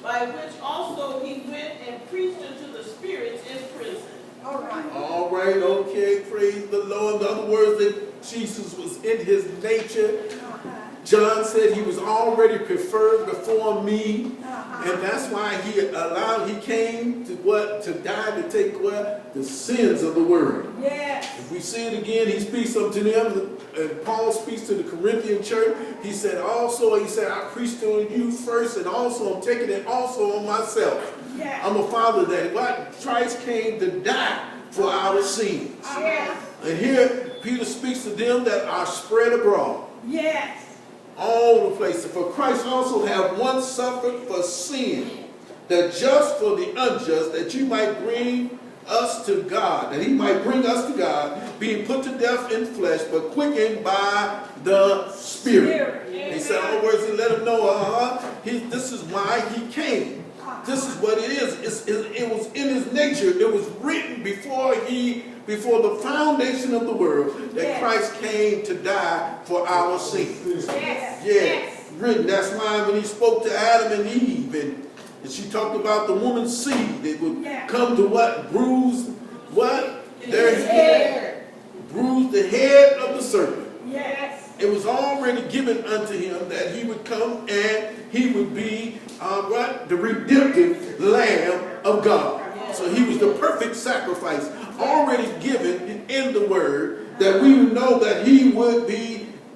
by which also he went and preached unto the spirits in prison. All right. All right, okay, praise the Lord. In other words, that Jesus was in his nature. John said he was already preferred before me. And that's why he came to what? To die, to take what? The sins of the world. Yes. If we see it again, he speaks unto them, and Paul speaks to the Corinthian church. He said, I preached on you first, and also I'm taking it also on myself. Yes. I'm a father that what? Christ came to die for our sins. Yes. And here, Peter speaks to them that are spread abroad. Yes. All the places. For Christ also have once suffered for sin, the just for the unjust, that you might bring us to God, that he might bring us to God, being put to death in flesh, but quickened by the Spirit. He said, in other words, he let him know, this is why he came. This is what it is. It was in his nature. It was written before the foundation of the world that Christ came to die for our sins. Yes. Written. That's why when he spoke to Adam and Eve, and she talked about the woman's seed, it would come to what? Bruise what? Their head. Bruise the head of the serpent. Yes. It was already given unto him that he would come and he would be the redemptive Lamb of God. So he was the perfect sacrifice already given in the word, that we would know that he would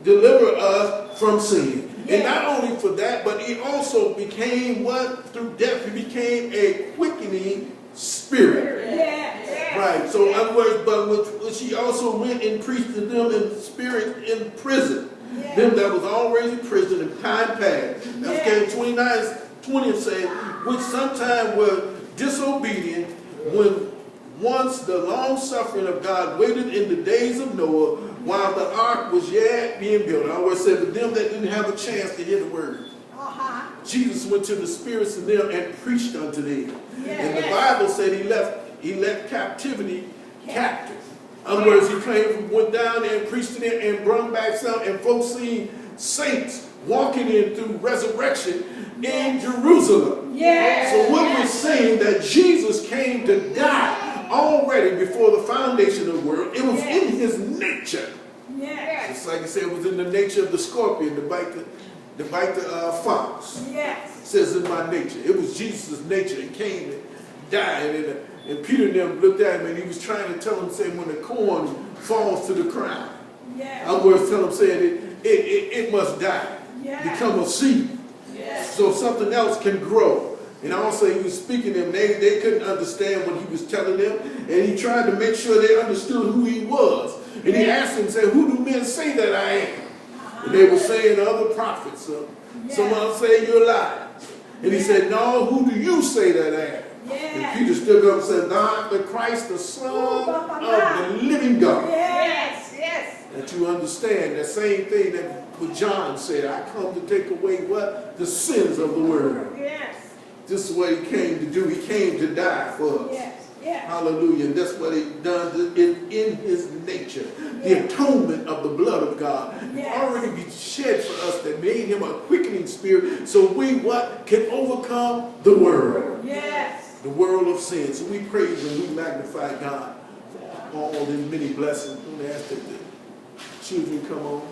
deliver us from sin. And not only for that, but he also became what? Through death, he became a quickening spirit. Yes. Right. So in other words, but she also went and preached to them in spirit in prison. Them that was already in prison in time past. That's came 29:20 says, which sometime were disobedient, when once the long suffering of God waited in the days of Noah, while the ark was yet being built. I always said, but them that didn't have a chance to hear the word, Jesus went to the spirits of them and preached unto them. And the Bible said he left captivity captive. In other words, he went down there and preached to them and brought back some, and folks seen saints walking in through resurrection in Jerusalem. So what we're saying, that Jesus came to die already before the foundation of the world. It was in his nature. It's like I said, it was in the nature of the scorpion to bite the fox. It says in my nature. It was Jesus' nature. He came and died. And Peter and them looked at him, and he was trying to tell them, saying, when the corn falls to the ground. Other words, tell them, saying it must die. Become a seed. So something else can grow. And also he was speaking to them. They couldn't understand what he was telling them. And he tried to make sure they understood who he was. And he asked them, said, who do men say that I am? And they were saying other prophets. Some others say you're lying. And he said, no, who do you say that I am? And Peter stood up and said, thou art the Christ, the Son of the living God. That you understand that same thing that what John said, I come to take away what? The sins of the world. This is what he came to do. He came to die for us. Hallelujah. And that's what he done in his nature. The atonement of the blood of God already be shed for us, that made him a quickening spirit, so we what? Can overcome the world. The world of sin. So we praise and we magnify God for all the many blessings. I'm going to ask that the children come on.